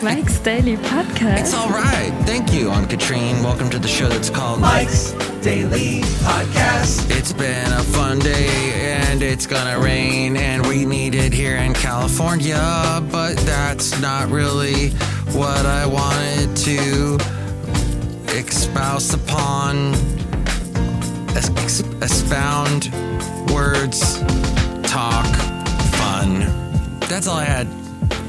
Mike's Daily Podcast. It's all right. Thank you, Aunt Katrine. Welcome to the show that's called Mike's Daily Podcast. It's been a fun day, and it's gonna rain, and we need it here in California, but that's not really what I wanted to expound upon. Expound, words, talk, fun. That's all I had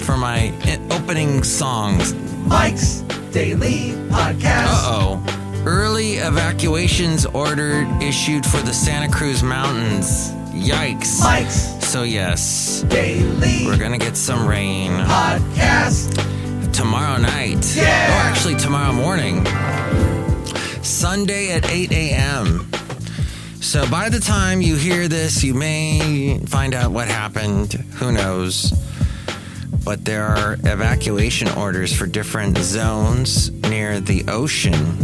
for my opening songs. Mike's Daily Podcast. Uh-oh. Early evacuations ordered issued for the Santa Cruz Mountains. Yikes. Mike's. So yes, Daily. We're going to get some rain. Podcast. Tomorrow night. Yeah. Oh, actually tomorrow morning. Sunday at 8 a.m. So by the time you hear this, you may find out what happened. Who knows? But there are evacuation orders for different zones near the ocean.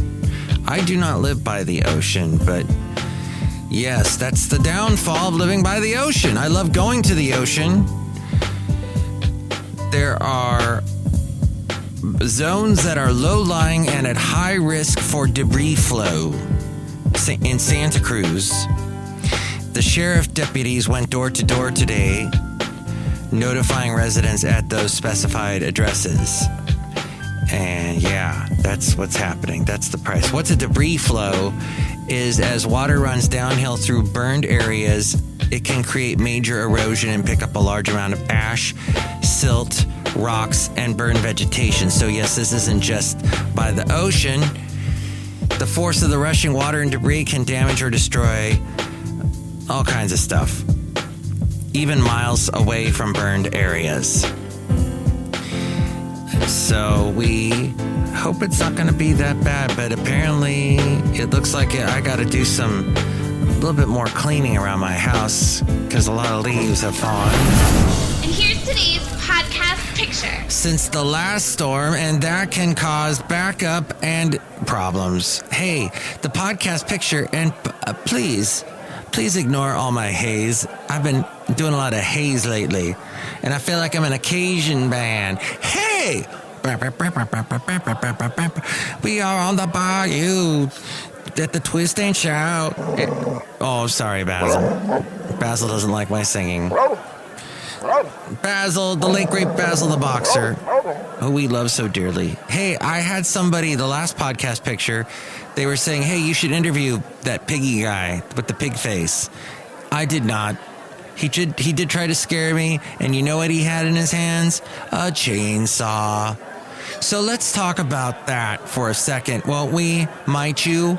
I do not live by the ocean, but yes, that's the downfall of living by the ocean. I love going to the ocean. There are zones that are low-lying and at high risk for debris flow. In Santa Cruz, the sheriff deputies went door to door today, notifying residents at those specified addresses. And yeah, that's what's happening. That's the price. What's a debris flow is as water runs downhill through burned areas, it can create major erosion and pick up a large amount of ash, silt, rocks, and burned vegetation. So yes, this isn't just by the ocean. The force of the rushing water and debris can damage or destroy all kinds of stuff, even miles away from burned areas. So we hope it's not going to be that bad, but apparently it looks like I got to do a little bit more cleaning around my house because a lot of leaves have fallen. And here's today's podcast picture. Since the last storm, and that can cause backup and problems. Hey, the podcast picture, and please ignore all my haze. I've been doing a lot of haze lately, and I feel like I'm in a Cajun band. Hey! We are on the bayou at the twist and shout. Oh, sorry, Basil. Basil doesn't like my singing. Basil, the late great Basil the boxer, who we love so dearly. Hey, I had somebody, the last podcast picture, they were saying, hey, you should interview that piggy guy with the pig face. I did not. He did try to scare me, and you know what he had in his hands? A chainsaw. So let's talk about that for a second, won't we? Might you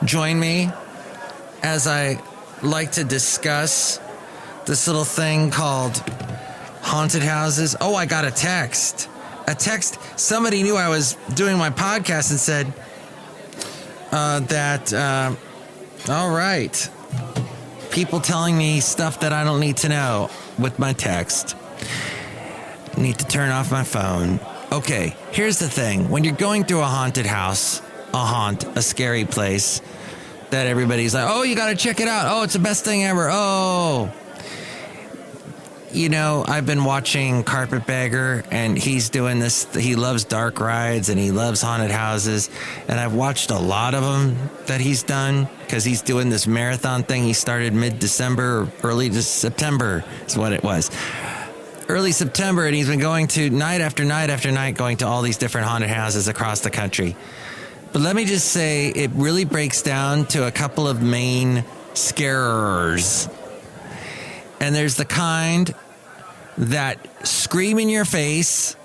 join me as I like to discuss this little thing called haunted houses? Oh, I got a text. Somebody knew I was doing my podcast and said all right. People telling me stuff that I don't need to know with my text. Need to turn off my phone. Okay, here's the thing. When you're going through a haunted house, a scary place, that everybody's like, oh, you got to check it out. Oh, it's the best thing ever. Oh. You know, I've been watching Carpetbagger, and he's doing this. He loves dark rides, and he loves haunted houses. And I've watched a lot of them that he's done because he's doing this marathon thing. He started mid-December, early September is what it was. Early September, and he's been going to night after night after night, going to all these different haunted houses across the country. But let me just say, it really breaks down to a couple of main scarers. And there's the kind that scream in your face.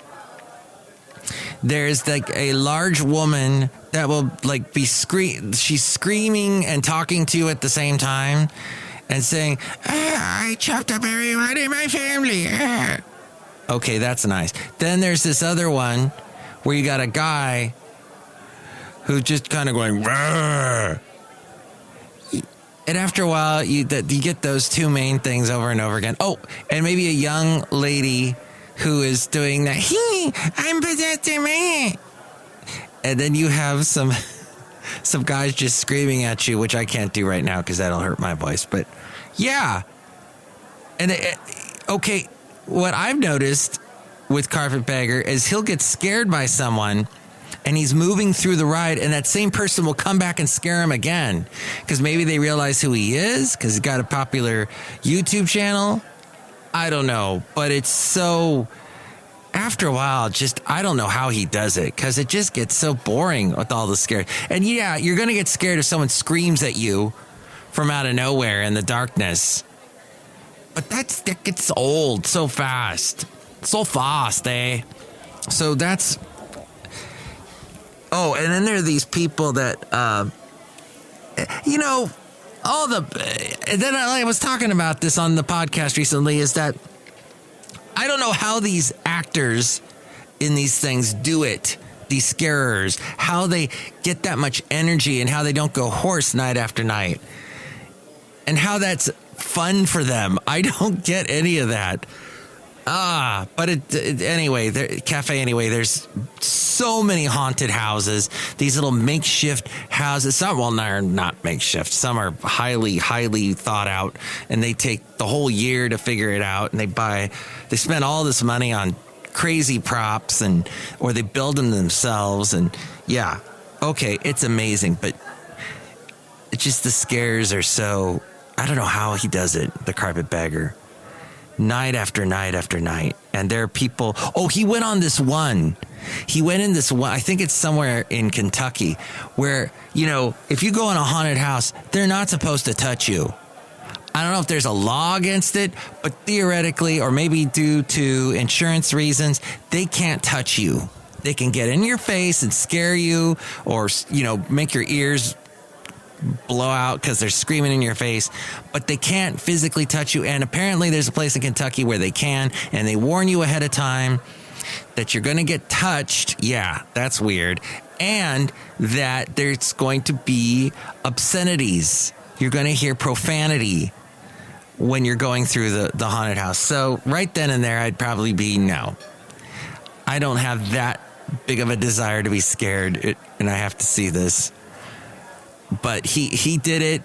There's like a large woman that will like she's screaming and talking to you at the same time and saying, I chopped up everyone in my family. Okay, that's nice. Then there's this other one where you got a guy who's just kind of going, Rrr. And after a while, you get those two main things over and over again. Oh, and maybe a young lady who is doing that, I'm possessed, me. And then you have some some guys just screaming at you, which I can't do right now because that'll hurt my voice. But yeah. And okay, what I've noticed with Carpetbagger is he'll get scared by someone and he's moving through the ride, and that same person will come back and scare him again because maybe they realize who he is because he's got a popular YouTube channel. I don't know, but it's so, after a while, just, I don't know how he does it because it just gets so boring with all the scares. And yeah, you're going to get scared if someone screams at you from out of nowhere in the darkness. But that gets old so fast. So fast, eh? So that's... Oh, and then there are these people that, all the... And then I was talking about this on the podcast recently, is that I don't know how these actors in these things do it, these scarers, how they get that much energy and how they don't go hoarse night after night. And how that's fun for them. I don't get any of that. But Cafe Anyway, there's so many haunted houses, these little makeshift houses. Some, well, they're not makeshift. Some are highly, highly thought out, and they take the whole year to figure it out, and they spend all this money on crazy props, or they build them themselves, and yeah, okay, it's amazing, but it's just the scares are so, I don't know how he does it, the Carpetbagger. Night after night after night. And there are people... Oh, he went in this one, I think it's somewhere in Kentucky, where, if you go in a haunted house, they're not supposed to touch you. I don't know if there's a law against it, but theoretically, or maybe due to insurance reasons, they can't touch you. They can get in your face and scare you, or, make your ears blow out because they're screaming in your face, but they can't physically touch you. And apparently there's a place in Kentucky where they can, and they warn you ahead of time that you're going to get touched. Yeah, that's weird. And that there's going to be obscenities. You're going to hear profanity when you're going through the haunted house. So right then and there, I'd probably be no. I don't have that big of a desire to be scared, and I have to see this. But he did it,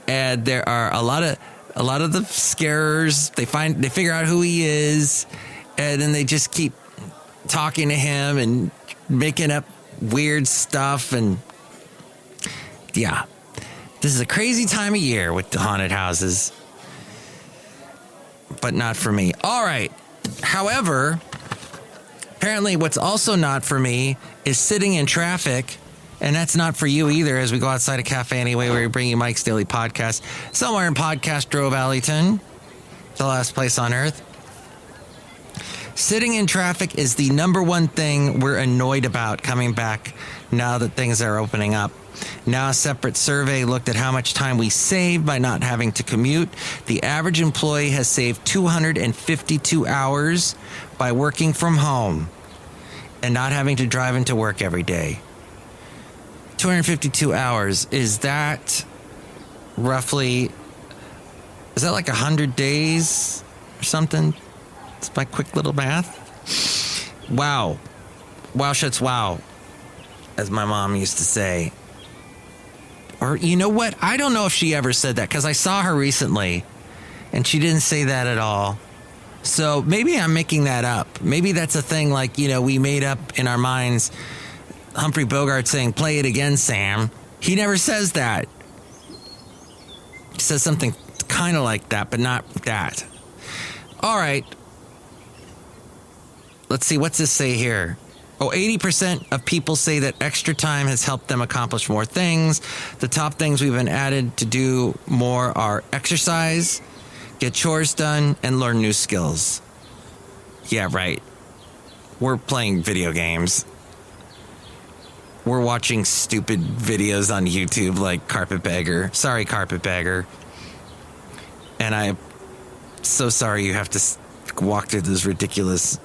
and there are a lot of the scarers. They figure out who he is, and then they just keep talking to him and making up weird stuff. And yeah, this is a crazy time of year with the haunted houses, but not for me. All right. However, apparently what's also not for me is sitting in traffic. And that's not for you either, as we go outside a Cafe Anyway, where we bring you Mike's Daily Podcast, somewhere in Podcast Grove, Alleyton, the last place on earth. Sitting in traffic is the number one thing we're annoyed about coming back now that things are opening up. Now, a separate survey looked at how much time we save by not having to commute. The average employee has saved 252 hours by working from home and not having to drive into work every day. 252 hours. Is that roughly, is that like 100 days or something? It's my quick little math. Wow. Wow shuts wow, as my mom used to say. Or you know what? I don't know if she ever said that, because I saw her recently and she didn't say that at all. So maybe I'm making that up. Maybe that's a thing like, we made up in our minds. Humphrey Bogart saying, "Play it again, Sam." He never says that. He says something kind of like that, but not that. All right. Let's see. What's this say here? Oh, 80% of people say that extra time has helped them accomplish more things. The top things we've been added to do more are exercise, get chores done, and learn new skills. Yeah, right. We're playing video games. We're watching stupid videos on YouTube like Carpetbagger. Sorry, Carpetbagger. And I'm so sorry you have to walk through those ridiculous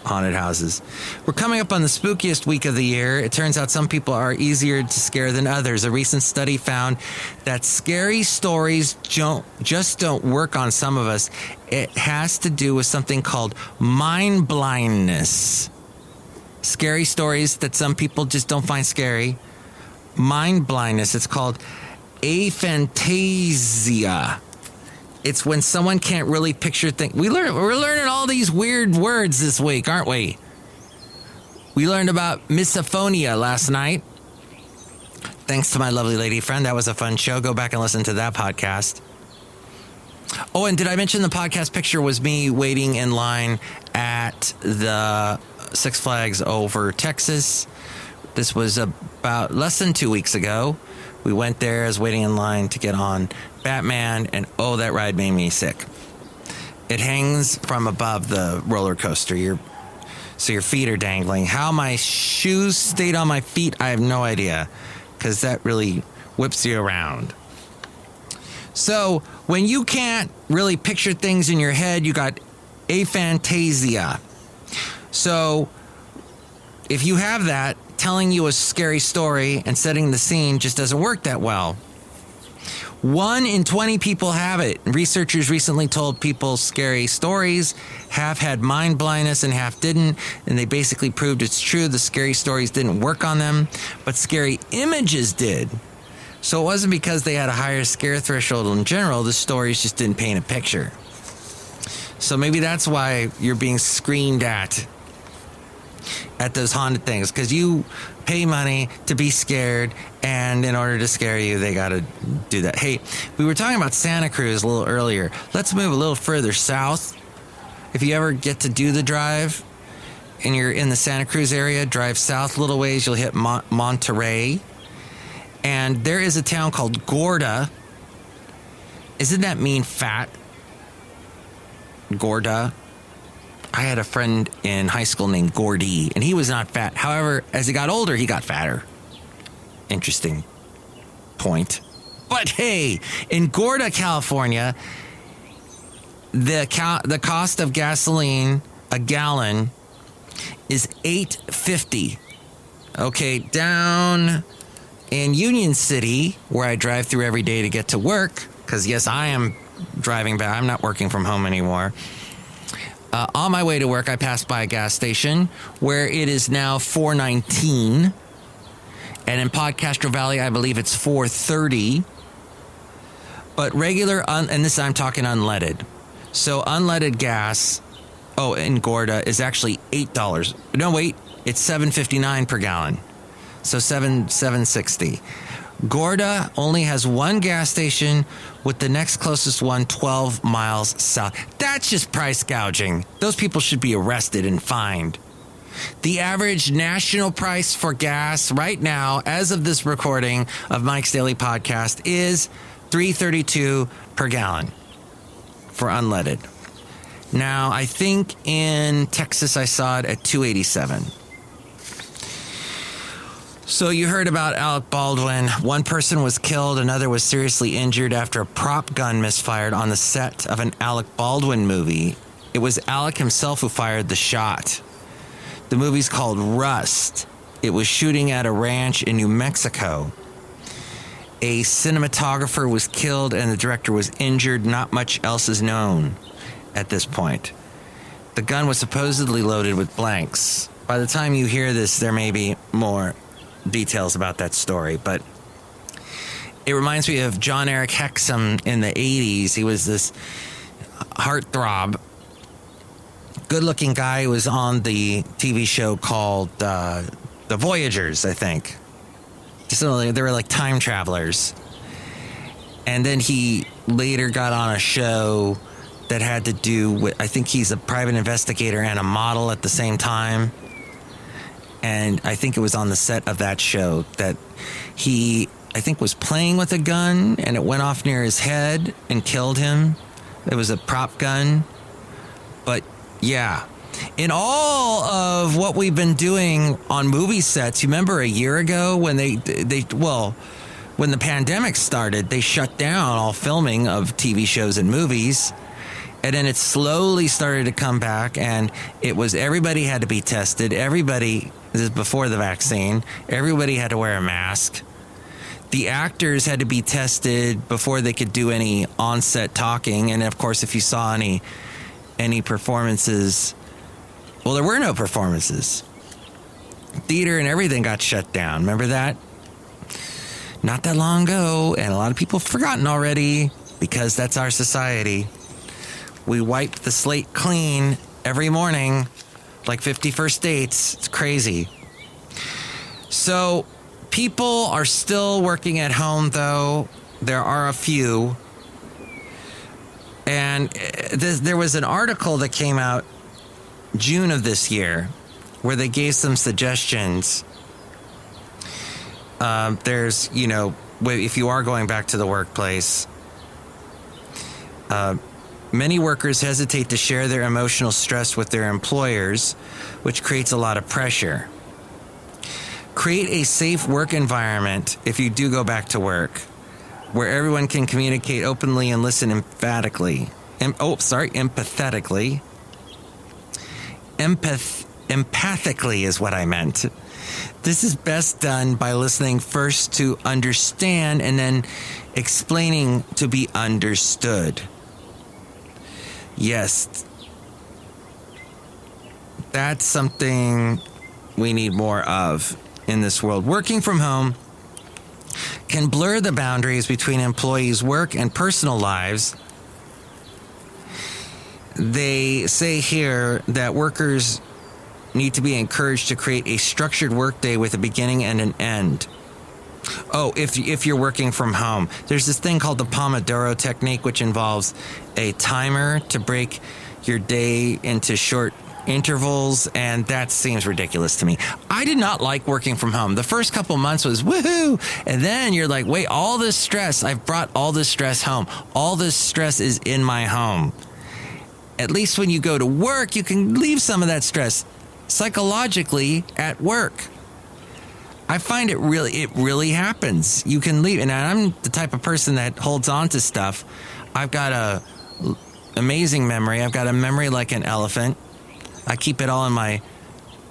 haunted houses. We're coming up on the spookiest week of the year. It turns out some people are easier to scare than others. A recent study found that scary stories just don't work on some of us. It has to do with something called mind blindness. Scary stories that some people just don't find scary mind blindness. It's called aphantasia. It's when someone can't really picture things. We're learning all these weird words this week, aren't we? We learned about misophonia last night. Thanks to my lovely lady friend. That was a fun show. Go back and listen to that podcast. Oh, and did I mention the podcast picture was me waiting in line at the Six Flags over Texas? This was about less than 2 weeks ago. We went there. I was waiting in line to get on Batman, and oh, that ride made me sick. It hangs from above the roller coaster. So your feet are dangling. How my shoes stayed on my feet, I have no idea, because that really whips you around. So when you can't really picture things in your head, you got aphantasia. So if you have that, telling you a scary story and setting the scene just doesn't work that well. 1 in 20 people have it. Researchers recently told people scary stories. Half had mind blindness and half didn't. And they basically proved it's true. The scary stories didn't work on them, but scary images did. So it wasn't because they had a higher scare threshold in general. The stories just didn't paint a picture. So maybe that's why you're being screamed at those haunted things, because you pay money to be scared, and in order to scare you, they got to do that. Hey, we were talking about Santa Cruz a little earlier. Let's move a little further south. If you ever get to do the drive and you're in the Santa Cruz area, drive south a little ways, you'll hit Monterey. And there is a town called Gorda. Isn't that mean fat? Gorda. I had a friend in high school named Gordy, and he was not fat. However, as he got older, he got fatter. Interesting point. But hey, in Gorda, California, the cost of gasoline, a gallon, is $8.50. Okay, down in Union City, where I drive through every day to get to work, because yes, I am driving back. I'm not working from home anymore. On my way to work, I passed by a gas station where it is now $4.19. And in Podcastro Valley, I believe it's $4.30. But regular, and this I'm talking unleaded. So unleaded gas, in Gorda, is actually $8. No, wait, it's $7.59 per gallon. So $7.60. Gorda only has one gas station, with the next closest one 12 miles south. That's just price gouging. Those people should be arrested and fined. The average national price for gas right now, as of this recording of Mike's Daily Podcast, is $3.32 per gallon for unleaded. Now, I think in Texas I saw it at $2.87. So you heard about Alec Baldwin. One person was killed, another was seriously injured after a prop gun misfired on the set of an Alec Baldwin movie. It was Alec himself who fired the shot. The movie's called Rust. It was shooting at a ranch in New Mexico. A cinematographer was killed and the director was injured. Not much else is known at this point. The gun was supposedly loaded with blanks. By the time you hear this, there may be more details about that story, but it reminds me of John Eric Hexum in the 80s. He was this heartthrob, good-looking guy who was on the TV show called The Voyagers, I think. So they were like time travelers. And then he later got on a show that had to do with, I think he's a private investigator and a model at the same time. And I think it was on the set of that show that he, I think, was playing with a gun and it went off near his head and killed him. It was a prop gun. But yeah, in all of what we've been doing on movie sets, you remember a year ago when when the pandemic started, they shut down all filming of TV shows and movies. And then it slowly started to come back, and it was everybody had to be tested. Everybody, this is before the vaccine, everybody had to wear a mask. The actors had to be tested before they could do any on-set talking. And of course, if you saw any performances, well, there were no performances. Theater and everything got shut down. Remember that? not that long ago, and a lot of people have forgotten already because that's our society. We wipe the slate clean every morning, like 51st dates. It's crazy. So people are still working at home, though. There are a few. And there was an article that came out June of this year where they gave some suggestions. There's, if you are going back to the workplace, many workers hesitate to share their emotional stress with their employers, which creates a lot of pressure. Create a safe work environment if you do go back to work, where everyone can communicate openly and listen empathetically. Empathically is what I meant. This is best done by listening first to understand and then explaining to be understood. Yes, that's something we need more of in this world. Working from home can blur the boundaries between employees' work and personal lives. They say here that workers need to be encouraged to create a structured workday with a beginning and an end. Oh, if you're working from home, there's this thing called the Pomodoro technique, which involves a timer to break your day into short intervals, and that seems ridiculous to me. I did not like working from home. The first couple months was woohoo, and then you're like, wait, all this stress, I've brought all this stress home. All this stress is in my home. At least when you go to work, you can leave some of that stress psychologically at work. I find it really happens. You can leave, and I'm the type of person that holds on to stuff. I've got a amazing memory. I've got a memory like an elephant. I keep it all in my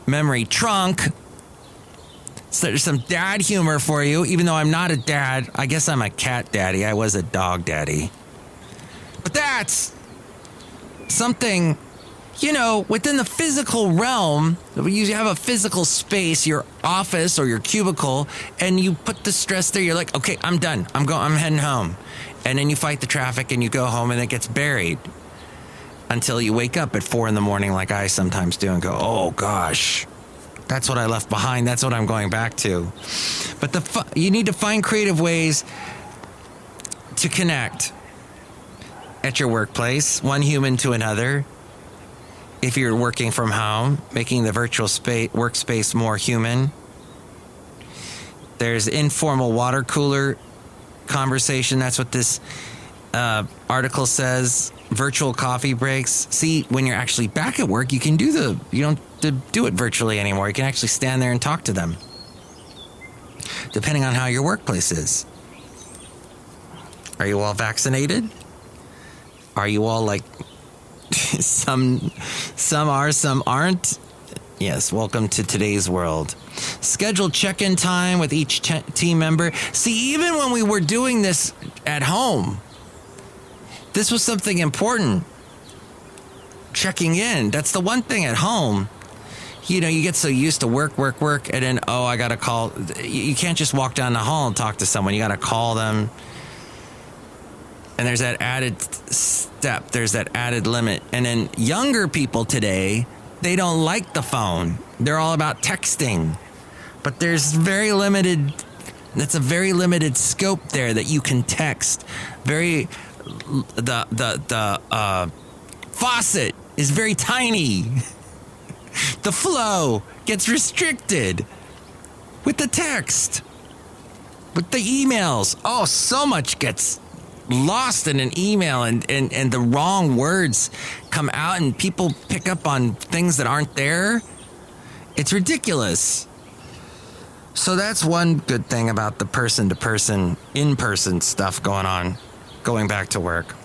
memory trunk. So there's some dad humor for you, even though I'm not a dad. I guess I'm a cat daddy. I was a dog daddy. But that's something, within the physical realm. You have a physical space, your office or your cubicle, and you put the stress there. You're like, okay, I'm done. I'm heading home. And then you fight the traffic and you go home and it gets buried until you wake up at 4 a.m, like I sometimes do, and go, oh gosh, that's what I left behind. That's what I'm going back to. But you need to find creative ways to connect at your workplace, one human to another. If you're working from home, making the virtual workspace more human. There's informal water cooler conversation. That's what this article says. Virtual coffee breaks. See, when you're actually back at work, you don't have to do it virtually anymore. You can actually stand there and talk to them, depending on how your workplace is. Are you all vaccinated? Are you all like... Some are, some aren't. Yes, welcome to today's world. Schedule check-in time with each team member. See, even when we were doing this at home, this was something important. Checking in. That's the one thing at home. You get so used to work, and then, I got to call. You can't just walk down the hall and talk to someone. You got to call them. And there's that added step. There's that added limit. And then younger people today, they don't like the phone. They're all about texting. But there's that's a very limited scope there that you can text. The faucet is very tiny. The flow gets restricted with the text, with the emails. Oh, so much gets lost in an email, and the wrong words come out, and people pick up on things that aren't there. It's ridiculous. So that's one good thing about the person-to-person, in-person stuff going back to work.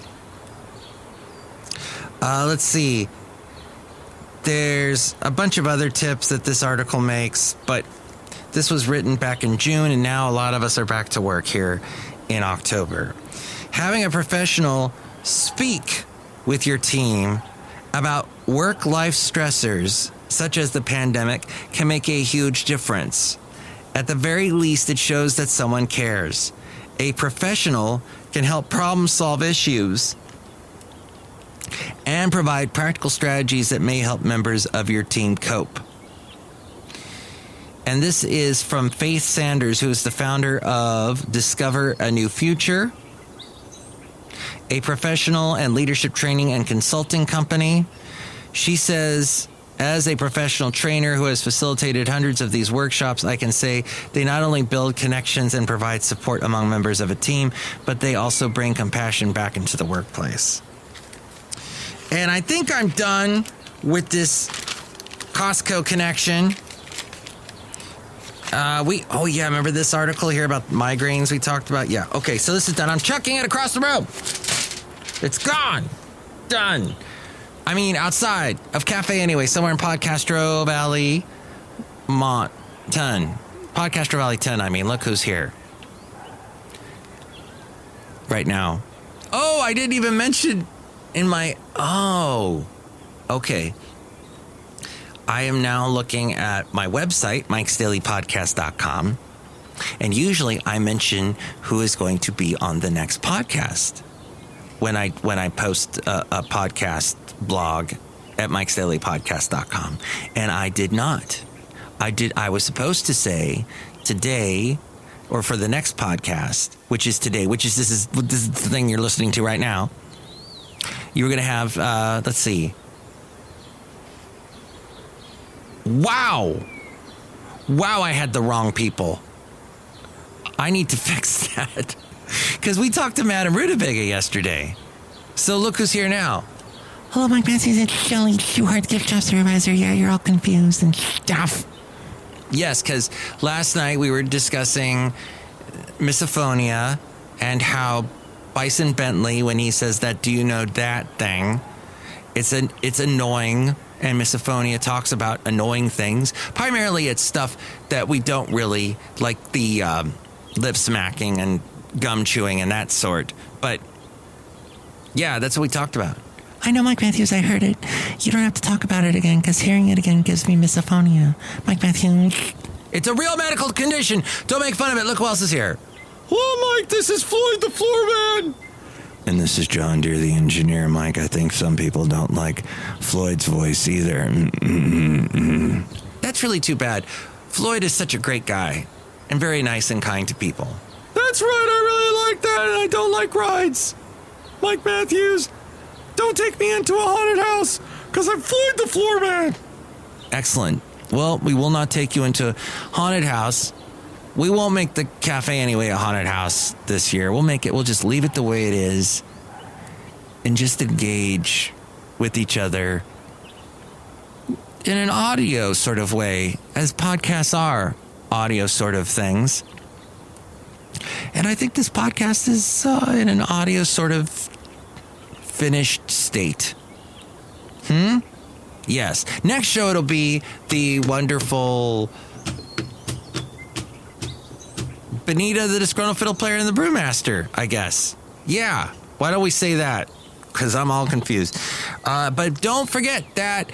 Let's see. There's a bunch of other tips that this article makes, but this was written back in June, and now a lot of us are back to work here in October. Having a professional speak with your team about work-life stressors, such as the pandemic, can make a huge difference. At the very least, it shows that someone cares. A professional can help problem solve issues and provide practical strategies that may help members of your team cope. And this is from Faith Sanders, who is the founder of Discover a New Future, a professional and leadership training and consulting company. She says, as a professional trainer who has facilitated hundreds of these workshops, I can say they not only build connections and provide support among members of a team, but they also bring compassion back into the workplace. And I think I'm done with this Costco connection. Remember this article here about migraines we talked about? Yeah, okay, so this is done. I'm chucking it across the room. It's gone. Done. I mean, outside of Cafe Anyway, somewhere in Podcastro Valley, Podcastro Valley 10, I mean, look who's here. Right now. Oh, I didn't even mention in my... Oh, okay. I am now looking at my website, MikesDailyPodcast.com, and usually I mention who is going to be on the next podcast when I post a podcast blog at MikesDailyPodcast.com, and I did not. I was supposed to say today, or for the next podcast, which is today, this is the thing you're listening to right now. You were going to have, let's see. Wow, I had the wrong people. I need to fix that. Because we talked to Madam Rutabaga yesterday. So look who's here now. Hello, Mike Matthews. It's Chely Shoehart, gift shop supervisor. Yeah, you're all confused and stuff. Yes, because last night we were discussing misophonia and how Bison Bentley, when he says that, do you know that thing? It's annoying. And misophonia talks about annoying things. Primarily, it's stuff that we don't really like, the lip smacking and gum chewing and that sort. But yeah, that's what we talked about. I know, Mike Matthews. I heard it. You don't have to talk about it again, because hearing it again gives me misophonia. Mike Matthews. It's a real medical condition. Don't make fun of it. Look who else is here. Hello, Mike. This is Floyd the Floorman. And this is John Deere, the engineer. Mike, I think some people don't like Floyd's voice either. That's really too bad. Floyd is such a great guy and very nice and kind to people. That's right, I really like that, and I don't like rides. Mike Matthews, don't take me into a haunted house, because I'm Floyd the Floorman. Excellent. Well, we will not take you into a haunted house. We won't make the Cafe Anyway a haunted house this year. We'll just leave it the way it is and just engage with each other in an audio sort of way, as podcasts are audio sort of things. And I think this podcast is in an audio sort of finished state. Yes. Next show, it'll be the wonderful Benita, the Disgruntled Fiddle Player, and the Brewmaster, I guess. Yeah, why don't we say that? Because I'm all confused. But don't forget that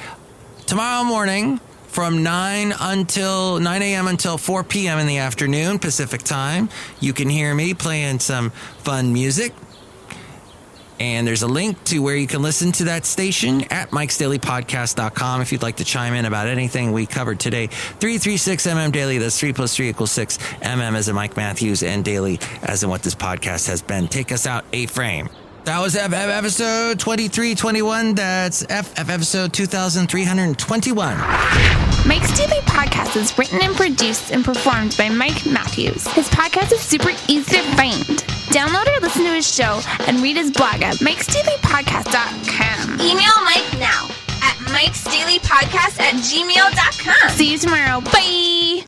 tomorrow morning from 9 a.m. until 4 p.m. in the afternoon, Pacific time, you can hear me playing some fun music. And there's a link to where you can listen to that station at MikesDailyPodcast.com if you'd like to chime in about anything we covered today. 336MM Daily, that's 3 + 3 = 6. MM as in Mike Matthews, and Daily as in what this podcast has been. Take us out a frame. That was episode 2321. That's episode 2321. Mike's Daily Podcast is written and produced and performed by Mike Matthews. His podcast is super easy to find. Download or listen to his show and read his blog at MikesDailyPodcast.com. Email Mike now at MikesDailyPodcast@gmail.com. See you tomorrow. Bye!